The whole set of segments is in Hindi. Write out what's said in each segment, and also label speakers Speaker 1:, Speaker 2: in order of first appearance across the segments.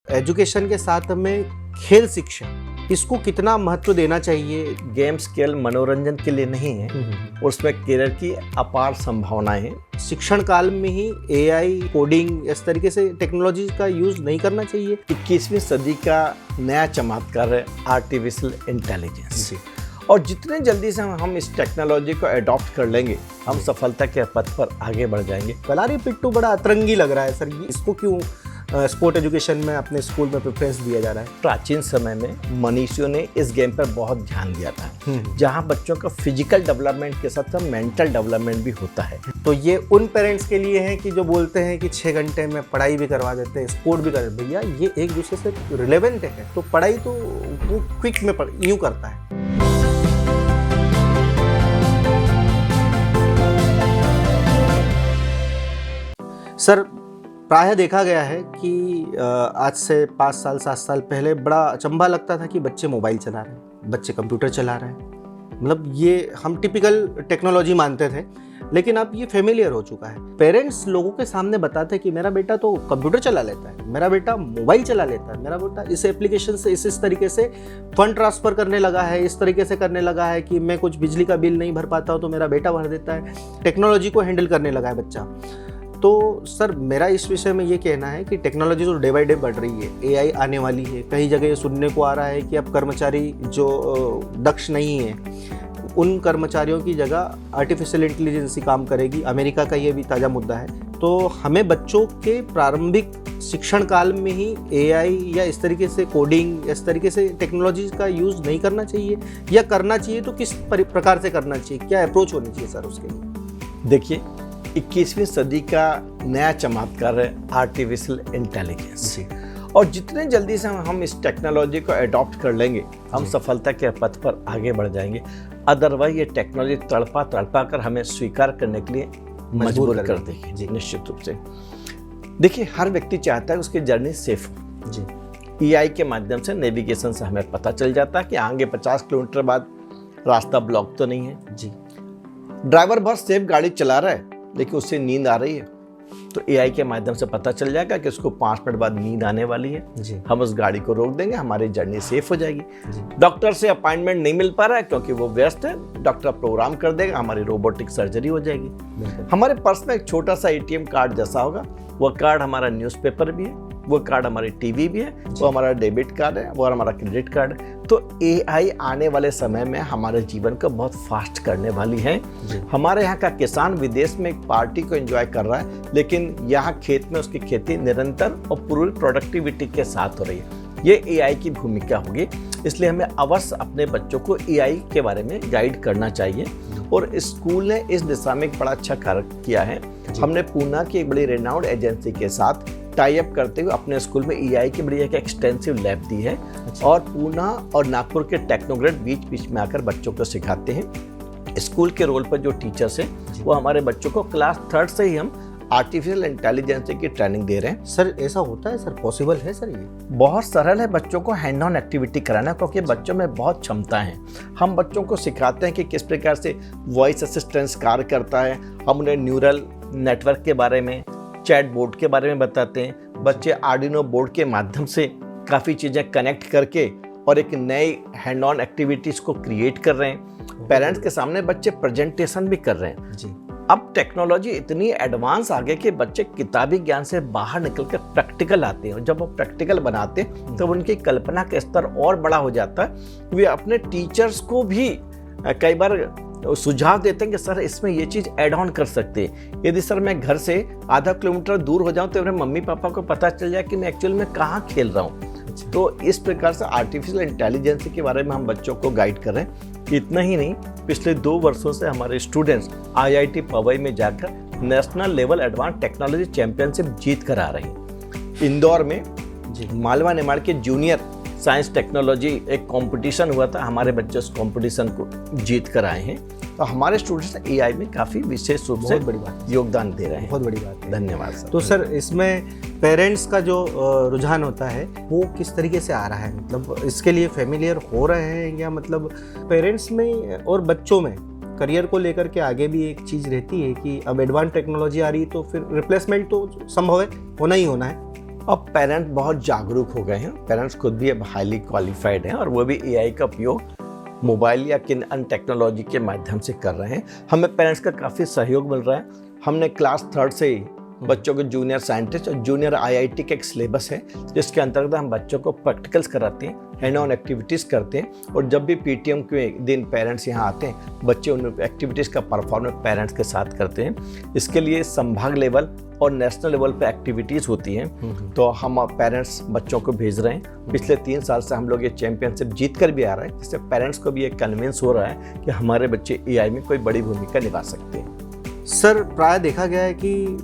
Speaker 1: एजुकेशन के साथ हमें खेल शिक्षा, इसको कितना महत्व देना चाहिए?
Speaker 2: गेम्स केवल मनोरंजन के लिए नहीं है, उसमें करियर की अपार संभावनाएं हैं।
Speaker 1: शिक्षण काल में ही एआई, कोडिंग, इस तरीके से टेक्नोलॉजी का यूज नहीं करना चाहिए।
Speaker 2: 21वीं सदी का नया चमत्कार है आर्टिफिशियल इंटेलिजेंस, और जितने जल्दी से हम इस टेक्नोलॉजी को अडॉप्ट कर लेंगे, हम सफलता के पथ पर आगे बढ़ जाएंगे।
Speaker 1: कलारी पिट्टू बड़ा अतरंगी लग रहा है सर, इसको क्यों स्पोर्ट एजुकेशन में अपने स्कूल में प्रेफरेंस दिया जा रहा है?
Speaker 2: प्राचीन समय में मनीषियों ने इस गेम पर बहुत ध्यान दिया था, जहां बच्चों का फिजिकल डेवलपमेंट के साथ मेंटल डेवलपमेंट भी होता है।
Speaker 1: तो ये उन पेरेंट्स के लिए है कि जो बोलते हैं कि 6 घंटे में पढ़ाई भी करवा देते हैं, स्पोर्ट भी कर, भैया ये एक दूसरे से रिलेवेंट है, तो पढ़ाई तो वो क्विक में यूँ करता है। सर, प्रायः देखा गया है कि आज से 5 साल 7 साल पहले बड़ा अचंभा लगता था कि बच्चे मोबाइल चला रहे हैं, बच्चे कंप्यूटर चला रहे हैं, मतलब ये हम टिपिकल टेक्नोलॉजी मानते थे, लेकिन अब ये फेमिलियर हो चुका है। पेरेंट्स लोगों के सामने बताते हैं कि मेरा बेटा तो कंप्यूटर चला लेता है, मेरा बेटा मोबाइल चला लेता है, मेरा बेटा इस एप्लीकेशन से इस तरीके से फंड ट्रांसफ़र करने लगा है, इस तरीके से करने लगा है कि मैं कुछ बिजली का बिल नहीं भर पाता हूँ तो मेरा बेटा भर देता है, टेक्नोलॉजी को हैंडल करने लगा है बच्चा। तो सर, मेरा इस विषय में ये कहना है कि टेक्नोलॉजी तो डे बाई डे बढ़ रही है, एआई आने वाली है। कई जगह ये सुनने को आ रहा है कि अब कर्मचारी जो दक्ष नहीं है, उन कर्मचारियों की जगह आर्टिफिशियल इंटेलिजेंस काम करेगी। अमेरिका का ये भी ताज़ा मुद्दा है। तो हमें बच्चों के प्रारंभिक शिक्षण काल में ही एआई या इस तरीके से कोडिंग, इस तरीके से टेक्नोलॉजी का यूज़ नहीं करना चाहिए, या करना चाहिए तो किस प्रकार से करना चाहिए, क्या अप्रोच होनी चाहिए सर उसके लिए?
Speaker 2: देखिए, 21वीं सदी का नया चमत्कार है आर्टिफिशियल इंटेलिजेंस, और जितने जल्दी से हम इस टेक्नोलॉजी को अडॉप्ट कर लेंगे, हम सफलता के पथ पर आगे बढ़ जाएंगे। अदरवाइज ये टेक्नोलॉजी तड़पा कर हमें स्वीकार करने के लिए मजबूर कर देगी। जी, निश्चित रूप से। देखिए, हर व्यक्ति चाहता है उसकी जर्नी सेफ हो। जी, एआई के माध्यम से, नेविगेशन से हमें पता चल जाता है कि आगे 50 किलोमीटर बाद रास्ता ब्लॉक तो नहीं है। जी, ड्राइवर बहुत सेफ गाड़ी चला रहा है, लेकिन उससे नींद आ रही है, तो एआई के माध्यम से पता चल जाएगा कि उसको 5 मिनट बाद नींद आने वाली है। जी, हम उस गाड़ी को रोक देंगे, हमारी जर्नी सेफ हो जाएगी। डॉक्टर से अपॉइंटमेंट नहीं मिल पा रहा है क्योंकि वो व्यस्त है, डॉक्टर प्रोग्राम कर देगा, हमारी रोबोटिक सर्जरी हो जाएगी। हमारे पर्स में एक छोटा सा एटीएम कार्ड जैसा होगा, वो कार्ड हमारा न्यूज़पेपर भी है, वो कार्ड हमारी टीवी भी है, वो हमारा डेबिट कार्ड है, वो हमारा क्रेडिट कार्ड है। तो एआई आने वाले समय में हमारे जीवन को बहुत फास्ट करने वाली है। हमारे यहाँ का किसान विदेश में एक पार्टी को एंजॉय कर रहा है, लेकिन यहाँ खेत में उसकी खेती निरंतर और पूरी प्रोडक्टिविटी के साथ हो रही है। ये एआई की भूमिका होगी, इसलिए हमें अवश्य अपने बच्चों को एआई के बारे में गाइड करना चाहिए, और स्कूल ने इस दिशा में एक बड़ा अच्छा कार्य किया है। हमने पूना की एक बड़ी रेनाउंड एजेंसी के साथ टाई अप करते हुए अपने स्कूल में एआई की बड़ी एक एक्सटेंसिव लैब दी है, और पूना और नागपुर के टेक्नोग्रेड बीच में आकर बच्चों को सिखाते हैं। स्कूल के रोल पर जो टीचर्स हैं, वो हमारे बच्चों को क्लास 3rd से ही हम आर्टिफिशियल इंटेलिजेंस की ट्रेनिंग दे रहे हैं।
Speaker 1: सर, ऐसा होता है सर? पॉसिबल है सर? ये
Speaker 2: बहुत सरल है बच्चों को हैंड ऑन एक्टिविटी कराना, क्योंकि बच्चों में बहुत क्षमता है। हम बच्चों को सिखाते हैं कि किस प्रकार से वॉइस असिस्टेंस कार्य करता है, हम उन्हें न्यूरल नेटवर्क के बारे में, चैट बोर्ड के बारे में बताते हैं। बच्चे आर्डिनो बोर्ड के माध्यम से काफ़ी चीज़ें कनेक्ट करके और एक नई हैंड ऑन एक्टिविटीज़ को क्रिएट कर रहे हैं। पेरेंट्स के सामने बच्चे प्रेजेंटेशन भी कर रहे हैं। जी, अब टेक्नोलॉजी इतनी एडवांस आ गई कि बच्चे किताबी ज्ञान से बाहर निकलकर प्रैक्टिकल आते हैं। जब वो प्रैक्टिकल बनाते हैं तो उनकी कल्पना का स्तर और बड़ा हो जाता है। वे अपने टीचर्स को भी कई बार सुझाव देते हैं कि सर, इसमें ये चीज़ ऐड ऑन कर सकते हैं। यदि सर मैं घर से आधा किलोमीटर दूर हो जाऊं तो मेरे मम्मी पापा को पता चल जाए कि मैं एक्चुअल में कहाँ खेल रहा हूँ। तो इस प्रकार से आर्टिफिशियल इंटेलिजेंस के बारे में हम बच्चों को गाइड कर रहे हैं। इतना ही नहीं, पिछले 2 वर्षों से हमारे स्टूडेंट्स IIT पवई में जाकर national level advance technology championship जीत कर आ रहे हैं। इंदौर में मालवा निमाड़ के जूनियर साइंस टेक्नोलॉजी एक कंपटीशन हुआ था, हमारे बच्चे उस कंपटीशन को जीत कर आए हैं। तो हमारे स्टूडेंट्स एआई में काफ़ी विशेष रूप से
Speaker 1: बड़ी बात
Speaker 2: योगदान दे रहे हैं।
Speaker 1: बहुत बड़ी बात है,
Speaker 2: धन्यवाद सर।
Speaker 1: तो सर, इसमें पेरेंट्स का जो रुझान होता है वो किस तरीके से आ रहा है? मतलब इसके लिए फेमिलियर हो रहे हैं, या मतलब पेरेंट्स में और बच्चों में करियर को लेकर के आगे भी एक चीज़ रहती है कि अब एडवांस टेक्नोलॉजी आ रही है तो फिर रिप्लेसमेंट तो संभव है, होना ही होना है,
Speaker 2: अब पेरेंट्स बहुत जागरूक हो गए हैं, पेरेंट्स खुद भी अब हाईली क्वालिफाइड हैं और वो भी एआई का उपयोग मोबाइल या किन अन्य टेक्नोलॉजी के माध्यम से कर रहे हैं। हमें पेरेंट्स का काफ़ी सहयोग मिल रहा है। हमने क्लास 3rd से ही बच्चों को जूनियर साइंटिस्ट और जूनियर आईआईटी का एक सिलेबस है, जिसके अंतर्गत हम बच्चों को प्रैक्टिकल्स कराते हैं, हैंड ऑन एक्टिविटीज़ करते हैं और जब भी पीटीएम के दिन पेरेंट्स यहाँ आते हैं, बच्चे उन एक्टिविटीज़ का परफॉर्मेंस पेरेंट्स के साथ करते हैं। इसके लिए संभाग लेवल और नेशनल लेवल पे एक्टिविटीज़ होती हैं, तो हम पेरेंट्स बच्चों को भेज रहे हैं। पिछले 3 साल से हम लोग ये चैंपियनशिप जीत कर भी आ रहे हैं, जिससे पेरेंट्स को भी ये कन्विंस हो रहा है कि हमारे बच्चे एआई में कोई बड़ी भूमिका निभा सकते हैं।
Speaker 1: सर प्राय देखा गया है कि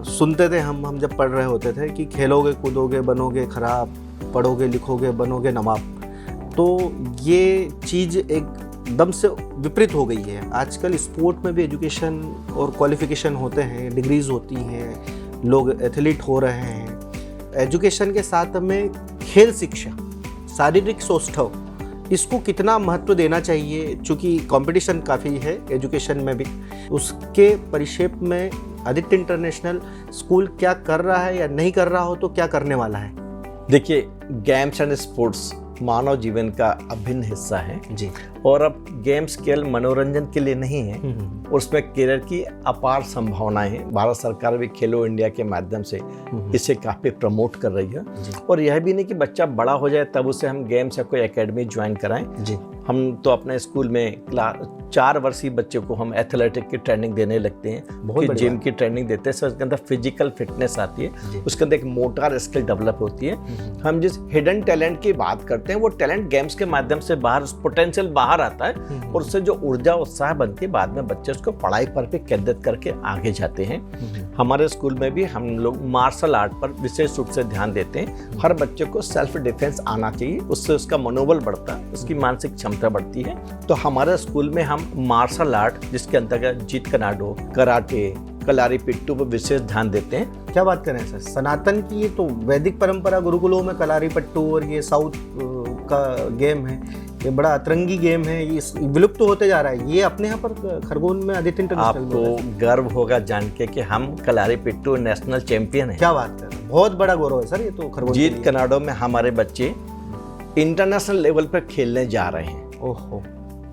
Speaker 1: सुनते थे हम जब पढ़ रहे होते थे कि खेलोगे कूदोगे बनोगे खराब, पढ़ोगे लिखोगे बनोगे नवाब। तो ये चीज़ एकदम से विपरीत हो गई है। आजकल स्पोर्ट में भी एजुकेशन और क्वालिफिकेशन होते हैं, डिग्रीज होती हैं, लोग एथलीट हो रहे हैं। एजुकेशन के साथ में खेल शिक्षा, शारीरिक सौष्ठव, इसको कितना महत्व देना चाहिए? चूँकि कंपटीशन काफ़ी है एजुकेशन में भी, उसके परिक्षेप में आदित्य इंटरनेशनल स्कूल क्या कर रहा है या नहीं कर रहा हो तो क्या करने वाला है?
Speaker 2: देखिए, गेम्स एंड स्पोर्ट्स मानव जीवन का अभिन्न हिस्सा है
Speaker 1: जी।
Speaker 2: और अब गेम्स केवल मनोरंजन के लिए नहीं है, उसमें करियर की अपार संभावनाएं हैं। भारत सरकार भी खेलो इंडिया के माध्यम से इसे काफ़ी प्रमोट कर रही है। और यह भी नहीं कि बच्चा बड़ा हो जाए तब उसे हम गेम्स या कोई एकेडमी ज्वाइन कराएं जी। हम तो अपने स्कूल में 4 वर्षीय बच्चे को हम एथलेटिक की ट्रेनिंग देने लगते हैं, कि जिम की ट्रेनिंग देते हैं। उसके अंदर फिजिकल फिटनेस आती है, उसके अंदर एक मोटर स्किल डेवलप होती है। हम जिस हिडन टैलेंट की बात करते हैं वो टैलेंट गेम्स के माध्यम से बाहर, पोटेंशियल बाहर आता है और उससे जो ऊर्जा उत्साह बनती है, बाद में बच्चे उसको पढ़ाई पर भी केंद्रित करके आगे जाते हैं। हमारे स्कूल में भी हम लोग मार्शल आर्ट पर विशेष रूप से ध्यान देते हैं। हर बच्चे को सेल्फ डिफेंस आना चाहिए, उससे उसका मनोबल बढ़ता है, उसकी मानसिक क्षमता बढ़ती है। तो हमारे स्कूल में हम मार्शल आर्ट, जिसके अंतर्गत जीत कनाडो, कराटे, कलारी पिट्टू पर विशेष ध्यान देते हैं।
Speaker 1: क्या बात करें सर, सनातन की ये तो वैदिक परंपरा, गुरुकुलों में कलारी पट्टू और ये साउथ का गेम है, ये बड़ा अतरंगी गेम है, ये विलुप्त होते जा रहा है। ये अपने यहाँ पर खरगोन में आदित्य इंटरनेशनल,
Speaker 2: आपको गर्व होगा जान के कि हम कलारी पिट्टू नेशनल चैंपियन हैं।
Speaker 1: क्या बात कर रहे हैं, बहुत बड़ा गौरव है सर ये तो खरगोन।
Speaker 2: जीत कनाडो में हमारे बच्चे इंटरनेशनल लेवल पर खेलने जा रहे हैं।
Speaker 1: ओहो।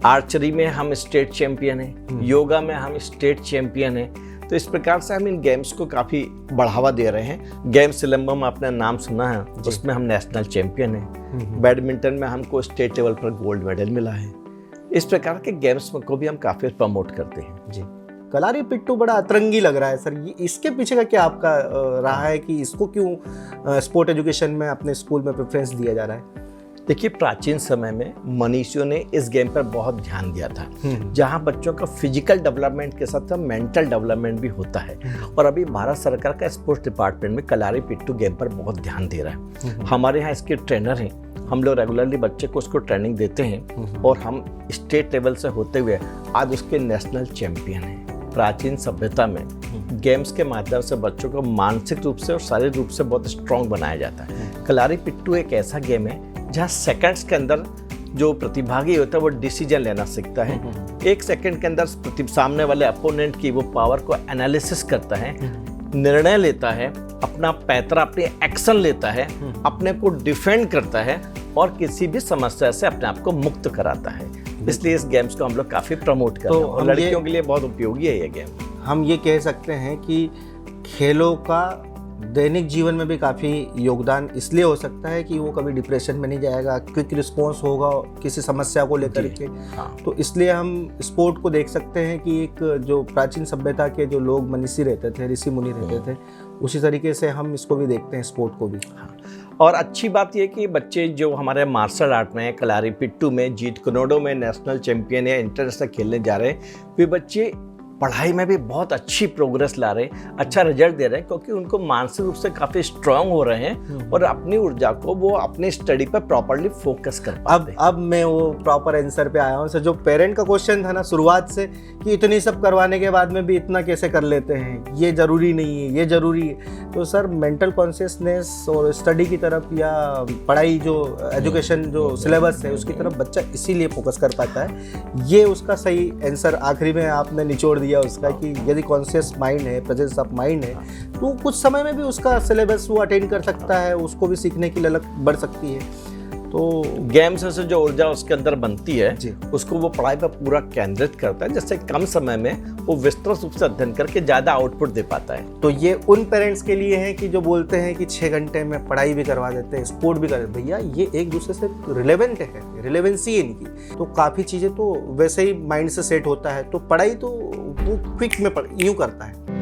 Speaker 2: आर्चरी में हम स्टेट चैंपियन हैं, योगा में हम स्टेट चैंपियन हैं। तो इस प्रकार से हम इन गेम्स को काफ़ी बढ़ावा दे रहे हैं। गेम सिलंबम आपने नाम सुना है, उसमें हम नेशनल चैंपियन हैं। बैडमिंटन में हमको स्टेट लेवल पर गोल्ड मेडल मिला है। इस प्रकार के गेम्स को भी हम काफ़ी प्रमोट करते हैं जी।
Speaker 1: कलारी पिट्टू बड़ा अतरंगी लग रहा है सर, ये इसके पीछे का क्या आपका रहा है कि इसको क्यों स्पोर्ट एजुकेशन में अपने स्कूल में प्रेफरेंस दिया जा रहा है?
Speaker 2: देखिए, प्राचीन समय में मनीषियों ने इस गेम पर बहुत ध्यान दिया था, जहां बच्चों का फिजिकल डेवलपमेंट के साथ साथ मेंटल डेवलपमेंट भी होता है। और अभी भारत सरकार का स्पोर्ट्स डिपार्टमेंट में कलारी पिट्टू गेम पर बहुत ध्यान दे रहा है। हमारे यहाँ इसके ट्रेनर हैं, हम लोग रेगुलरली बच्चे को उसको ट्रेनिंग देते हैं और हम स्टेट लेवल से होते हुए आज उसके नेशनल चैंपियन हैं। प्राचीन सभ्यता में गेम्स के माध्यम से बच्चों को मानसिक रूप से और शारीरिक रूप से बहुत स्ट्रांग बनाया जाता है। कलारी पिट्टू एक ऐसा गेम है जहाँ सेकंड्स के अंदर जो प्रतिभागी होता है वो डिसीजन लेना सीखता है। 1 सेकंड के अंदर सामने वाले अपोनेंट की वो पावर को एनालिसिस करता है, निर्णय लेता है, अपना पैतरा, अपनी एक्शन लेता है, अपने को डिफेंड करता है और किसी भी समस्या से अपने आप को मुक्त कराता है। इसलिए इस गेम्स को हम लोग काफ़ी प्रमोट करते हैं और लड़कियों के लिए बहुत उपयोगी है ये गेम।
Speaker 1: हम ये कह सकते हैं कि खेलों का दैनिक जीवन में भी काफ़ी योगदान इसलिए हो सकता है कि वो कभी डिप्रेशन में नहीं जाएगा, क्विक रिस्पॉन्स होगा किसी समस्या को लेकर के। तो इसलिए हम स्पोर्ट को देख सकते हैं कि एक जो प्राचीन सभ्यता के जो लोग मनीषी रहते थे, ऋषि मुनि रहते थे, उसी तरीके से हम इसको भी देखते हैं, स्पोर्ट को भी।
Speaker 2: और अच्छी बात यह कि बच्चे जो हमारे मार्शल आर्ट में, कलारी पिट्टू में, जीत कनाडो में नेशनल चैंपियन या इंटरनेशनल खेलने जा रहे हैं, वे बच्चे पढ़ाई में भी बहुत अच्छी प्रोग्रेस ला रहे हैं, अच्छा रिजल्ट दे रहे हैं, क्योंकि उनको मानसिक रूप से काफ़ी स्ट्रांग हो रहे हैं और अपनी ऊर्जा को वो अपनी स्टडी पर प्रॉपरली फोकस कर पाते हैं।
Speaker 1: अब मैं वो प्रॉपर आंसर पे आया हूँ सर। जो पेरेंट का क्वेश्चन था ना शुरुआत से कि इतनी सब करवाने के बाद में भी इतना कैसे कर लेते हैं, ये ज़रूरी नहीं है, ये ज़रूरी है। तो सर मेंटल कॉन्शियसनेस और स्टडी की तरफ या पढ़ाई जो एजुकेशन जो सिलेबस है उसकी तरफ बच्चा इसीलिए फोकस कर पाता है। ये उसका सही आंसर आखिरी में आपने निचोड़ दिया उसका कि यदि कॉन्शियस माइंड है, प्रेजेंस ऑफ माइंड है, तो कुछ समय में भी उसका सिलेबस वो अटेंड कर सकता है, उसको भी सीखने की ललक बढ़ सकती है। तो
Speaker 2: गेम्स से जो ऊर्जा उसके अंदर बनती है
Speaker 1: जी।
Speaker 2: उसको वो पढ़ाई पर पूरा केंद्रित करता है, जिससे कम समय में वो विस्तृत रूप से अध्ययन करके ज़्यादा आउटपुट दे पाता है।
Speaker 1: तो ये उन पेरेंट्स के लिए है कि जो बोलते हैं कि 6 घंटे में पढ़ाई भी करवा देते हैं, स्पोर्ट भी कर देते हैं। भैया ये एक दूसरे से रिलेवेंट है, रिलेवेंसी है इनकी। तो काफ़ी चीज़ें तो वैसे ही माइंड से सेट होता है, तो पढ़ाई तो वो क्विक में यूँ करता है।